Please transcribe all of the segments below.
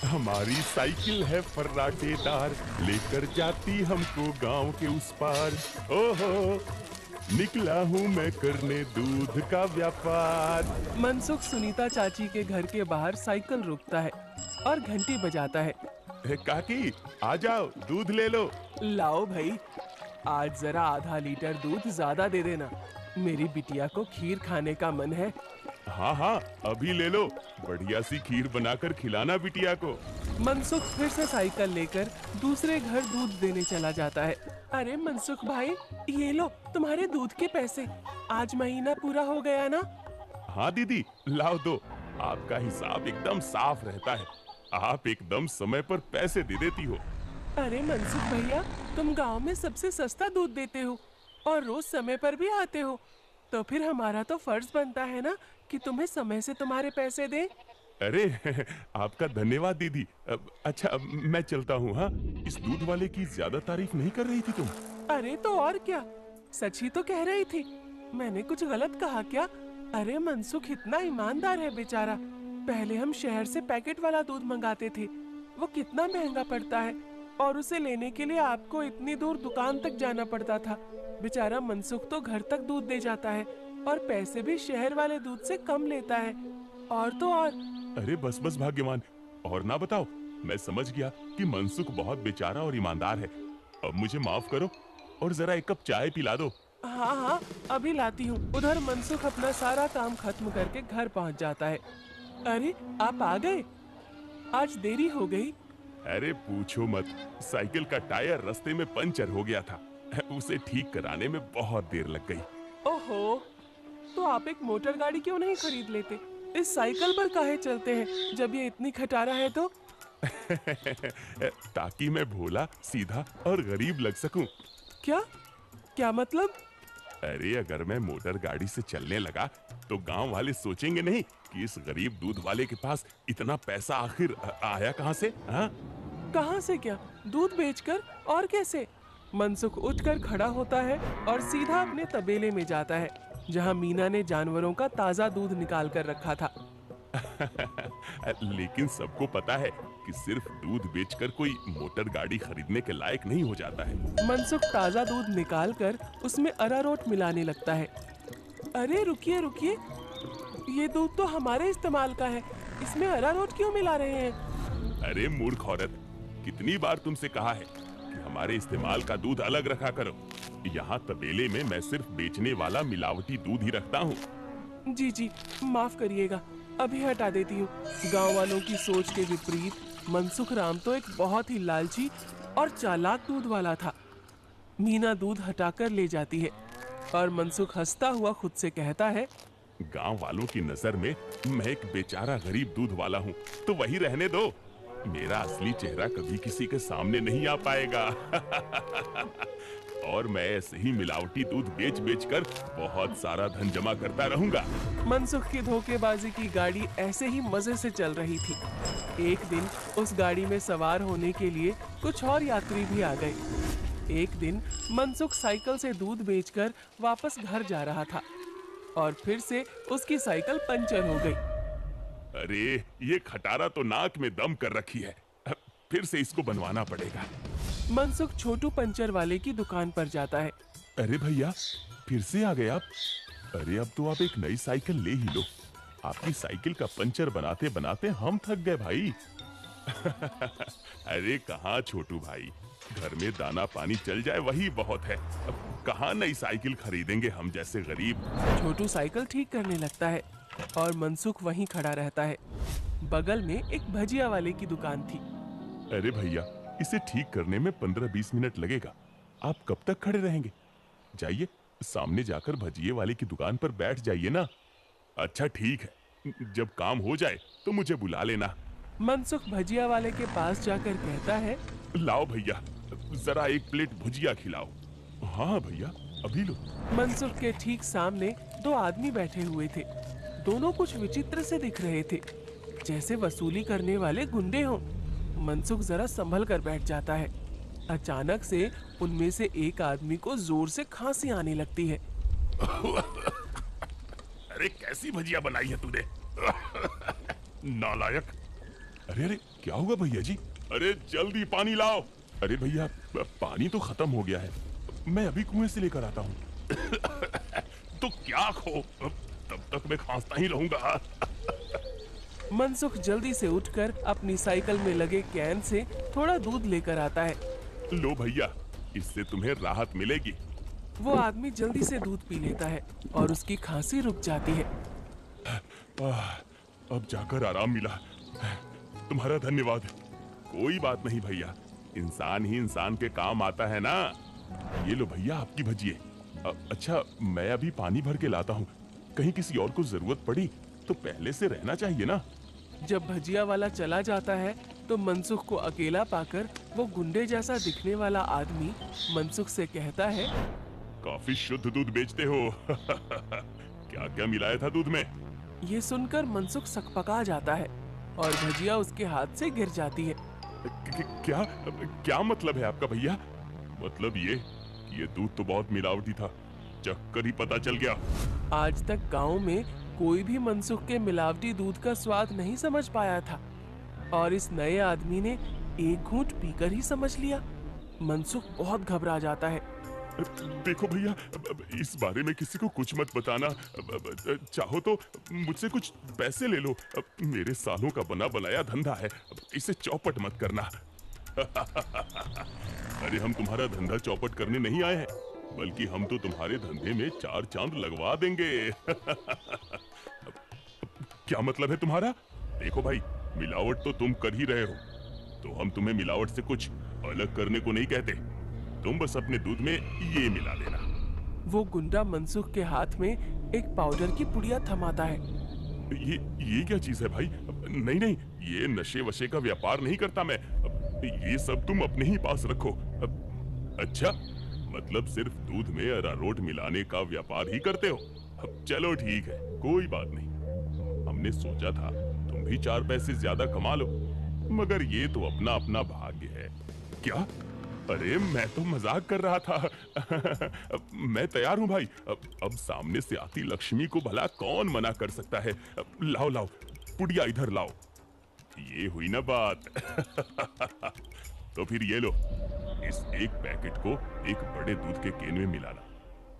हमारी साइकिल है फर्राटेदार, लेकर जाती हमको गांव के उस पार। ओहो, निकला हूँ मैं करने दूध का व्यापार। मनसुख सुनीता चाची के घर के बाहर साइकिल रोकता है और घंटी बजाता है। काकी, आ जाओ, दूध ले लो। लाओ भाई, आज जरा आधा लीटर दूध ज्यादा दे देना, मेरी बिटिया को खीर खाने का मन है। हाँ हाँ, अभी ले लो, बढ़िया सी खीर बनाकर खिलाना बिटिया को। मनसुख फिर से साइकिल लेकर दूसरे घर दूध देने चला जाता है। अरे मनसुख भाई, ये लो तुम्हारे दूध के पैसे, आज महीना पूरा हो गया ना। हाँ दीदी, लाओ दो, आपका हिसाब एकदम साफ रहता है, आप एकदम समय पर पैसे दे देती हो। अरे मनसुख भैया, तुम गांव में सबसे सस्ता दूध देते हो और रोज समय पर भी आते हो, तो फिर हमारा तो फर्ज बनता है ना कि तुम्हें समय से तुम्हारे पैसे दें। अरे आपका धन्यवाद दीदी। अच्छा, मैं चलता हूँ। हाँ, इस दूध वाले की ज्यादा तारीफ नहीं कर रही थी तुम? अरे तो और क्या, सच ही तो कह रही थी, मैंने कुछ गलत कहा क्या? अरे मनसुख इतना ईमानदार है बेचारा। पहले हम शहर से पैकेट वाला दूध मंगाते थे, वो कितना महंगा पड़ता है, और उसे लेने के लिए आपको इतनी दूर दुकान तक जाना पड़ता था। बेचारा मनसुख तो घर तक दूध दे जाता है और पैसे भी शहर वाले दूध से कम लेता है। और तो और। अरे बस बस भाग्यवान, और ना बताओ, मैं समझ गया कि मनसुख बहुत बेचारा और ईमानदार है। अब मुझे माफ करो और जरा एक कप चाय पिला दो। हाँ हाँ, अभी लाती हूँ। उधर मनसुख अपना सारा काम खत्म करके घर पहुँच जाता है। अरे आप आ गए, आज देरी हो गई। अरे पूछो मत, साइकिल का टायर रास्ते में पंचर हो गया था, उसे ठीक कराने में बहुत देर लग गई। ओहो, तो आप एक मोटर गाड़ी क्यों नहीं खरीद लेते? इस साइकिल पर काहे चलते हैं जब ये इतनी खटारा है तो? ताकि मैं भोला, सीधा और गरीब लग सकूं। क्या क्या मतलब? अरे अगर मैं मोटर गाड़ी से चलने लगा तो गांव वाले सोचेंगे नहीं कि इस गरीब दूध वाले के पास इतना पैसा आखिर आया कहां से? हाँ, कहां से क्या? दूध बेचकर और कैसे? मनसुख उठकर खड़ा होता है और सीधा अपने तबेले में जाता है, जहां मीना ने जानवरों का ताजा दूध निकाल कर रखा था। लेकिन सबको पता है कि सिर्फ दूध बेचकर कोई मोटर गाड़ी खरीदने के लायक नहीं हो जाता है। मनसुख ताजा दूध निकाल कर उसमें अरारोट मिलाने लगता है। अरे रुकिए रुकिए, ये दूध तो हमारे इस्तेमाल का है, इसमें अरारोट क्यों मिला रहे हैं? अरे मूर्ख औरत, कितनी बार तुमसे कहा है कि हमारे इस्तेमाल का दूध अलग रखा करो। यहाँ तबेले में मैं सिर्फ बेचने वाला मिलावटी दूध ही रखता हूँ। जी जी, माफ करिएगा, अभी हटा देती हूँ। गांव वालों की सोच के विपरीत मनसुख राम तो एक बहुत ही लालची और चालाक दूध वाला था। मीना दूध हटाकर ले जाती है और मनसुख हंसता हुआ खुद से कहता है, गांव वालों की नजर में मैं एक बेचारा गरीब दूध वाला हूँ, तो वही रहने दो। मेरा असली चेहरा कभी किसी के सामने नहीं आ पाएगा। और मैं ऐसे ही मिलावटी दूध बेच बेच कर बहुत सारा धन जमा करता रहूंगा। मनसुख की धोखेबाजी की गाड़ी ऐसे ही मजे से चल रही थी। एक दिन उस गाड़ी में सवार होने के लिए कुछ और यात्री भी आ गए। एक दिन मनसुख साइकिल से दूध बेचकर वापस घर जा रहा था और फिर से उसकी साइकिल पंचर हो गई। अरे ये खटारा तो नाक में दम कर रखी है, फिर से इसको बनवाना पड़ेगा। मनसुख छोटू पंचर वाले की दुकान पर जाता है। अरे भैया, फिर से आ गए आप? अरे अब तो आप एक नई साइकिल ले ही लो, आपकी साइकिल का पंचर बनाते बनाते हम थक गए भाई। अरे कहाँ छोटू भाई, घर में दाना पानी चल जाए वही बहुत है, अब कहाँ नई साइकिल खरीदेंगे हम जैसे गरीब। छोटू साइकिल ठीक करने लगता है और मनसुख वहीं खड़ा रहता है। बगल में एक भजिया वाले की दुकान थी। अरे भैया, इसे ठीक करने में 15-20 मिनट लगेगा, आप कब तक खड़े रहेंगे? जाइए, सामने जाकर भजिए वाले की दुकान पर बैठ जाइए ना। अच्छा ठीक है, जब काम हो जाए तो मुझे बुला लेना। मनसुख भजिया वाले के पास जाकर कहता है, लाओ भैया, जरा एक प्लेट भुजिया खिलाओ। हाँ भैया, अभी लो। मनसुख के ठीक सामने दो आदमी बैठे हुए थे। दोनों कुछ विचित्र से दिख रहे थे, जैसे वसूली करने वाले गुंडे हों। मनसुख जरा संभल कर बैठ जाता है। अचानक से उनमें से एक आदमी को जोर से खांसी आने लगती है। अरे कैसी भजिया बनाई है तूने? नालायक, अरे अरे, क्या हुआ भैया जी? अरे जल्दी पानी लाओ। अरे भैया, पानी तो खत्म हो गया है, मैं अभी कुएं से लेकर आता हूँ। तो क्या खो, तब तक मैं खांसता ही रहूंगा। मनसुख जल्दी से उठकर अपनी साइकिल में लगे कैन से थोड़ा दूध लेकर आता है। लो भैया, इससे तुम्हें राहत मिलेगी। वो आदमी जल्दी से दूध पी लेता है और उसकी खांसी रुक जाती है। अब जाकर आराम मिला, तुम्हारा धन्यवाद। कोई बात नहीं भैया, इंसान ही इंसान के काम आता है ना। ये लो भैया आपकी भजिए। अच्छा, मैं अभी पानी भर के लाता हूँ, कहीं किसी और को जरूरत पड़ी तो पहले से रहना चाहिए ना। जब भजिया वाला चला जाता है तो मनसुख को अकेला पाकर वो गुंडे जैसा दिखने वाला आदमी मनसुख से कहता है, काफी शुद्ध दूध बेचते हो। क्या क्या मिलाया था दूध में? ये सुनकर मनसुख सकपका जाता है और भजिया उसके हाथ से गिर जाती है। क्या क्या मतलब है आपका भैया? मतलब ये दूध तो बहुत मिलावटी था, चक्कर ही पता चल गया। आज तक गांव में कोई भी मनसुख के मिलावटी दूध का स्वाद नहीं समझ पाया था और इस नए आदमी ने एक घूंट पीकर ही समझ लिया। मनसुख बहुत घबरा जाता है। देखो भैया, इस बारे में किसी को कुछ मत बताना। चाहो तो मुझसे कुछ पैसे ले लो, मेरे सालों का बना बनाया धंधा है, इसे चौपट मत करना। अरे हम तुम्हारा धंधा चौपट करने नहीं आए हैं, बल्कि हम तो तुम्हारे धंधे में 4 चांद लगवा देंगे। क्या मतलब है तुम्हारा? देखो भाई, मिलावट तो तुम कर ही रहे हो, तो हम तुम्हें मिलावट से कुछ अलग करने को नहीं कहते। तुम बस अपने दूध में ये मिला देना। वो गुंडा मनसुख के हाथ में एक पाउडर की पुड़िया थमाता है। ये क्या चीज है भाई? नहीं नहीं, ये नशे वशे का व्यापार नहीं करता मैं, ये सब तुम अपने ही पास रखो। अच्छा, मतलब सिर्फ दूध में अरारोट मिलाने का व्यापार ही करते हो? चलो ठीक है, कोई बात नहीं। हमने सोचा था तुम भी 4 पैसे ज्यादा कमा लो, मगर ये तो अपना अपना भाग्य है। क्या? अरे मैं तो मजाक कर रहा था। मैं तैयार हूँ भाई। अब सामने से आती लक्ष्मी को भला कौन मना कर सकता है। लाओ लाओ, पुड़िया इधर लाओ। ये हुई ना बात। तो फिर ये लो, इस एक पैकेट को एक बड़े दूध के केन में मिलाना,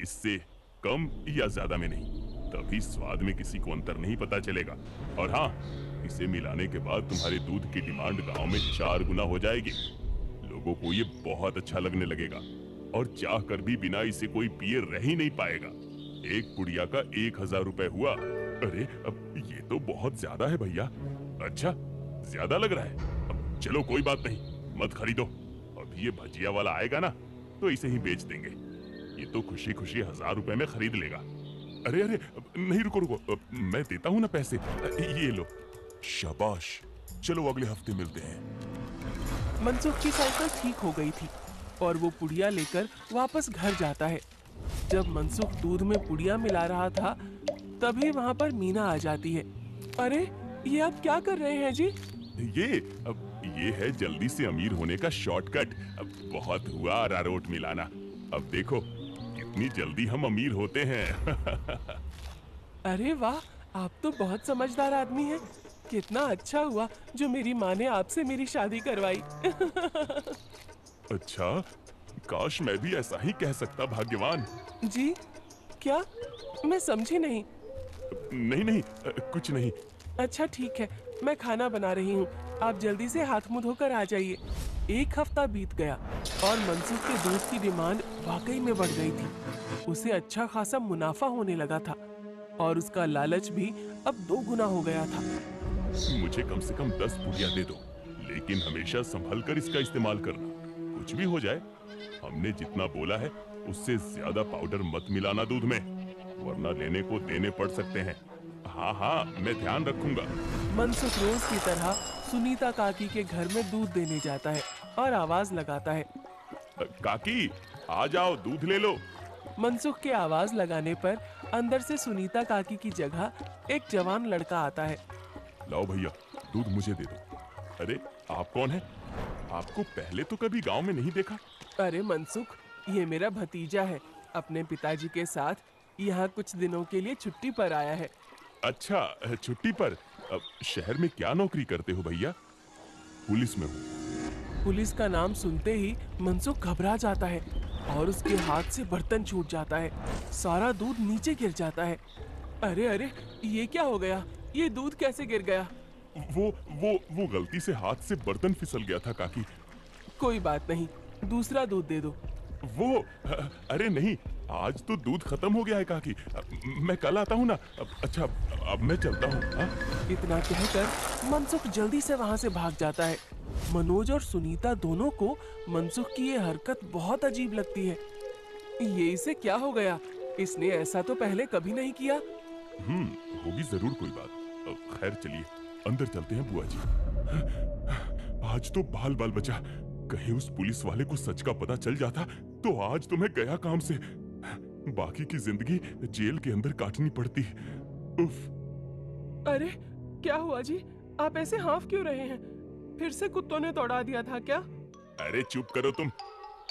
इससे कम या ज्यादा में नहीं, तभी स्वाद में किसी को अंतर नहीं पता चलेगा। और हाँ, इसे मिलाने के बाद तुम्हारे दूध की डिमांड गांव में 4 गुना हो जाएगी। लोगों को ये बहुत अच्छा लगने लगेगा और चाह कर भी बिना इसे कोई पिए रह ही नहीं पाएगा। एक पुड़िया का 1000 रुपए हुआ। अरे अब ये तो बहुत ज्यादा है भैया। अच्छा, ज्यादा लग रहा है? अब चलो कोई बात नहीं, मत खरीदो। अभी ये भजिया वाला आएगा ना, तो इसे ही बेच देंगे। ये तो खुशी खुशी 1000 रुपए में खरीद लेगा। अरे अरे नहीं, रुको रुको, मैं देता हूँ ना पैसे, ये लो। शाबाश, चलो अगले हफ्ते मिलते हैं। मनसुख की साइकिल ठीक हो गई थी और वो पुड़िया लेकर वापस घर जाता है। जब मनसुख दूध में पुड़िया मिला रहा था, तभी वहाँ पर मीना आ जाती है। अरे ये आप क्या कर रहे हैं जी? ये है जल्दी से अमीर होने का शॉर्टकट। अब बहुत हुआ अरारोट मिलाना, अब देखो कितनी जल्दी हम अमीर होते हैं। अरे वाह, आप तो बहुत समझदार आदमी हैं। कितना अच्छा हुआ जो मेरी माँ ने आपसे मेरी शादी करवाई। अच्छा, काश मैं भी ऐसा ही कह सकता, भाग्यवान। जी क्या? मैं समझी नहीं। नहीं नहीं, कुछ नहीं। अच्छा ठीक है, मैं खाना बना रही हूँ, आप जल्दी से हाथ मुंह धोकर आ जाइए। 1 हफ्ता बीत गया और मनसुख के दूध की डिमांड वाकई में बढ़ गई थी। उसे अच्छा खासा मुनाफा होने लगा था और उसका लालच भी अब 2 गुना हो गया था। मुझे कम से कम 10 पुड़िया दे दो, लेकिन हमेशा संभल कर इसका इस्तेमाल करना। कुछ भी हो जाए, हमने जितना बोला है उससे ज्यादा पाउडर मत मिलाना दूध में, वरना लेने को देने पड़ सकते हैं। हाँ हाँ, मैं ध्यान रखूंगा। मनसुख रोज की तरह सुनीता काकी के घर में दूध देने जाता है और आवाज लगाता है, काकी आ जाओ, दूध ले लो। मनसुख के आवाज लगाने पर अंदर से सुनीता काकी की जगह एक जवान लड़का आता है। लाओ भैया, दूध मुझे दे दो। अरे आप कौन है? आपको पहले तो कभी गांव में नहीं देखा। अरे मनसुख, ये मेरा भतीजा है, अपने पिताजी के साथ यहाँ कुछ दिनों के लिए छुट्टी पर आया है। अच्छा, छुट्टी पर? अब शहर में क्या नौकरी करते हो भैया? पुलिस में हूँ। पुलिस का नाम सुनते ही मनसुख घबरा जाता है और उसके हाथ से बर्तन छूट जाता है। सारा दूध नीचे गिर जाता है। अरे अरे, ये क्या हो गया? ये दूध कैसे गिर गया? वो गलती से हाथ से बर्तन फिसल गया था काकी। कोई बात नहीं, दूसरा दूध दे दो। अरे नहीं, आज तो दूध खत्म हो गया है काकी। मैं कल आता हूँ ना। अच्छा, अब मैं चलता हूँ। इतना कहकर मनसुख जल्दी से वहां से भाग जाता है। मनोज और सुनीता दोनों को मनसुख की ये हरकत बहुत अजीब लगती है। ये इसे क्या हो गया? इसने ऐसा तो पहले कभी नहीं किया। होगी जरूर कोई बात। खैर चलिए, अंदर चलते हैं बुआ जी। आज तो बाल बाल बचा। कहीं उस पुलिस वाले को सच का पता चल जाता तो आज तो मैं गया काम से। बाकी की जिंदगी जेल के अंदर काटनी पड़ती। उफ। अरे क्या हुआ जी? आप ऐसे हाँफ क्यों रहे हैं? फिर से कुत्तों ने दौड़ा दिया था क्या? अरे चुप करो तुम।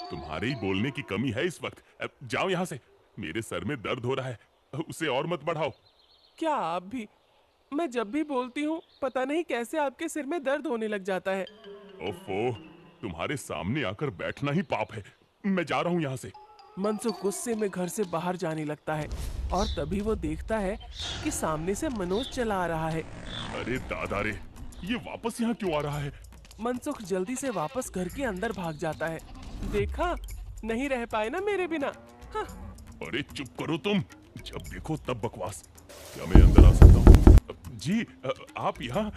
तुम्हारे ही बोलने की कमी है इस वक्त। जाओ यहाँ से। मेरे सर में दर्द हो रहा है, उसे और मत बढ़ाओ। क्या आप भी? मैं जब भी बोलती हूँ पता नहीं कैसे आपके सिर में दर्द होने लग जाता है। ओफो, तुम्हारे सामने आकर बैठना ही पाप है। मैं जा रहा हूँ यहाँ से। मनसुख गुस्से में घर से बाहर जाने लगता है और तभी वो देखता है कि सामने से मनोज चला आ रहा है। अरे दादा रे, ये वापस यहाँ क्यों आ रहा है? मनसुख जल्दी से वापस घर के अंदर भाग जाता है। देखा, नहीं रह पाए ना मेरे बिना। हाँ। अरे चुप करो तुम, जब देखो तब बकवास। क्या मैं अंदर आ सकता हूँ? जी, आप यहाँ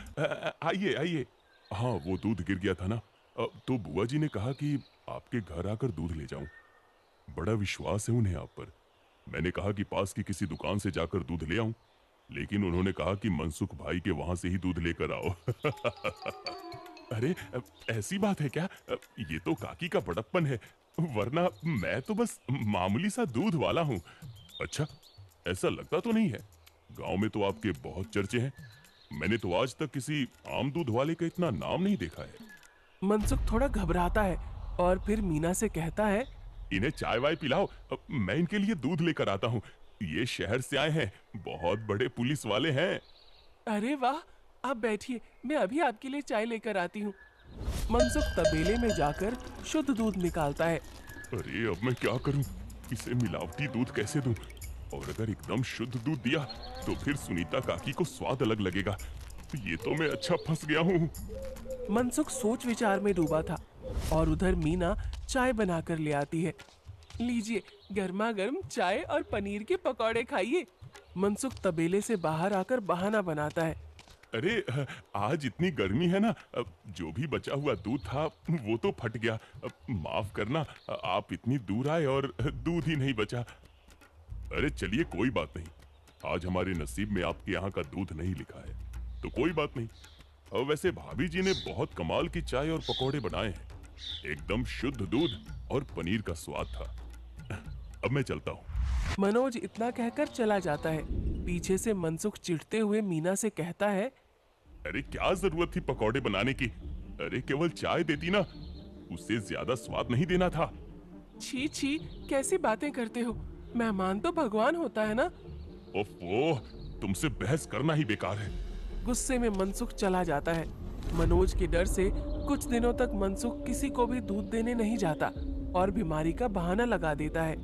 आइए आइए। हाँ, वो दूध गिर गया था ना, तो बुआ जी ने कहा कि आपके घर आकर दूध ले जाऊं। बड़ा विश्वास है उन्हें आप पर। मैंने कहा कि पास की किसी दुकान से जाकर दूध ले आऊं, लेकिन उन्होंने कहा कि मनसुख भाई के वहां से ही दूध लेकर आओ। अरे ऐसी बात है क्या? ये तो काकी का बड़प्पन है, वरना मैं तो बस मामूली सा दूध वाला हूँ। अच्छा, ऐसा लगता तो नहीं है। गांव में तो आपके बहुत चर्चे हैं। मैंने तो आज तक किसी आम दूध वाले का इतना नाम नहीं देखा है। मनसुख थोड़ा घबराता है और फिर मीना से कहता है, इन्हें चाय वाय पिलाओ, मैं इनके लिए दूध लेकर आता हूँ। ये शहर से आए हैं, बहुत बड़े पुलिस वाले हैं। अरे वाह, आप बैठिए, मैं अभी आपके लिए चाय लेकर आती हूँ। मनसुख तबेले में जाकर शुद्ध दूध निकालता है। अरे अब मैं क्या करूं? इसे मिलावटी दूध कैसे दूं? और अगर एकदम शुद्ध दूध दिया तो फिर सुनीता काकी को स्वाद अलग लगेगा। ये तो मैं अच्छा फंस गया हूँ। मनसुख सोच विचार में डूबा था और उधर मीना चाय बनाकर ले आती है। लीजिए, गर्मा गर्म चाय और पनीर के पकौड़े खाइए। मनसुख तबेले से बाहर आकर बहाना बनाता है। अरे आज इतनी गर्मी है ना, जो भी बचा हुआ दूध था वो तो फट गया। माफ करना, आप इतनी दूर आए और दूध ही नहीं बचा। अरे चलिए, कोई बात नहीं। आज हमारे नसीब में आपके यहाँ का दूध नहीं लिखा है, तो कोई बात नहीं। और वैसे भाभी जी ने बहुत कमाल की चाय और पकौड़े बनाए हैं। एकदम शुद्ध दूध और पनीर का स्वाद था। अब मैं चलता हूँ। मनोज इतना कहकर चला जाता है। पीछे से मनसुख चिढ़ते हुए मीना से कहता है, अरे क्या जरूरत थी पकौड़े बनाने की? अरे केवल चाय देती ना, उससे ज्यादा स्वाद नहीं देना था। छी छी, कैसी बातें करते हो? मेहमान तो भगवान होता है ना। ओफो, तुमसे बहस करना ही बेकार है। गुस्से में मनसुख चला जाता है। मनोज के डर से कुछ दिनों तक मनसुख किसी को भी दूध देने नहीं जाता और बीमारी का बहाना लगा देता है।